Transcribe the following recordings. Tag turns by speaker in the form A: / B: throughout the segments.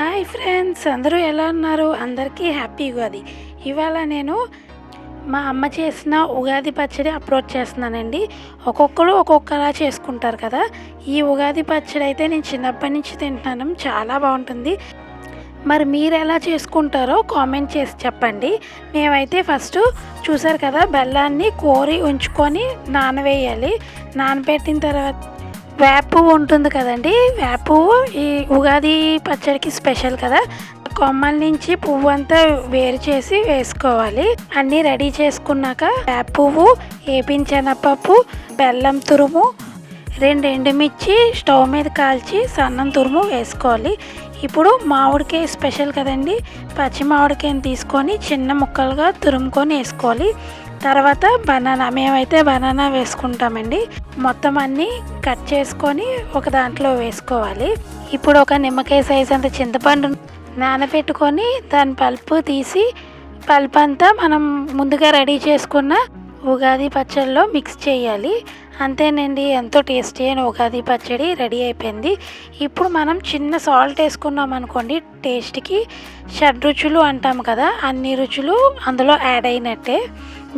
A: Hi friends, అందరూ ఎలా ఉన్నారు? అందరికీ హ్యాపీ ఉగాది. ఇవాళ నేను మా అమ్మ చేసిన ఉగాది పచ్చడి అప్లోడ్ చేస్తున్నానండి. ఒక్కొక్కరు ఒక్కొక్కలా చేసుకుంటారు కదా. ఈ ఉగాది పచ్చడి అయితే నేను చిన్నప్పటి నుంచి తింటున్నాను, చాలా బాగుంటుంది. మరి మీరు ఎలా చేసుకుంటారో కామెంట్ చేసి చెప్పండి. మేమైతే ఫస్ట్ చూసారు కదా, బెల్లాన్ని కోరి ఉంచుకొని నానవేయాలి. నానబెట్టిన తర్వాత వేప పువ్వు ఉంటుంది కదండి, వేప పువ్వు ఈ ఉగాది పచ్చడికి స్పెషల్ కదా. కొమ్మల నుంచి పువ్వు అంతా వేరు చేసి వేసుకోవాలి. అన్నీ రెడీ చేసుకున్నాక వేప పువ్వు, ఏపించెనపప్పు, బెల్లం తురుము, 2 ఎండుమిర్చి స్టవ్ మీద కాల్చి సన్నం తురుము వేసుకోవాలి. ఇప్పుడు మామిడికాయ స్పెషల్ కదండి, పచ్చి మామిడికాయని తీసుకొని చిన్న ముక్కలుగా తురుముకొని వేసుకోవాలి. తర్వాత బనానా, మేమైతే బనానా వేసుకుంటామండి. మొత్తం అన్నీ కట్ చేసుకొని ఒక దాంట్లో వేసుకోవాలి. ఇప్పుడు ఒక నిమ్మకాయ సైజ్ అంత చింతపండు నానబెట్టుకొని దాని పల్పు తీసి, పల్పు అంతా మనం ముందుగా రెడీ చేసుకున్న ఉగాది పచ్చడిలో మిక్స్ చేయాలి. అంతేనండి, ఎంతో టేస్టీ అయిన ఉగాది పచ్చడి రెడీ అయిపోయింది. ఇప్పుడు మనం చిన్న సాల్ట్ వేసుకున్నాం అనుకోండి, టేస్ట్కి షడ్రుచులు అంటాం కదా, అన్ని రుచులు అందులో యాడ్ అయినట్టే.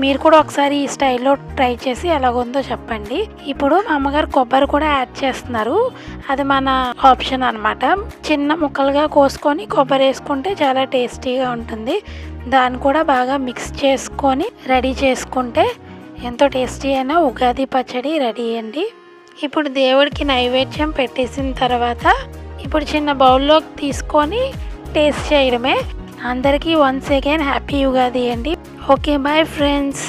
A: మీరు కూడా ఒకసారి ఈ స్టైల్లో ట్రై చేసి ఎలాగుందో చెప్పండి. ఇప్పుడు మా అమ్మగారు కొబ్బరి కూడా యాడ్ చేస్తున్నారు, అది మన ఆప్షన్ అనమాట. చిన్న ముక్కలుగా కోసుకొని కొబ్బరి వేసుకుంటే చాలా టేస్టీగా ఉంటుంది. దాన్ని కూడా బాగా మిక్స్ చేసుకొని రెడీ చేసుకుంటే ఎంతో టేస్టీ అయిన ఉగాది పచ్చడి రెడీ అండి. ఇప్పుడు దేవుడికి నైవేద్యం పెట్టేసిన తర్వాత ఇప్పుడు చిన్న బౌల్లోకి తీసుకొని టేస్ట్ చేయడమే. అందరికీ వన్స్ అగైన్ హ్యాపీ ఉగాది అండి. Okay, bye friends.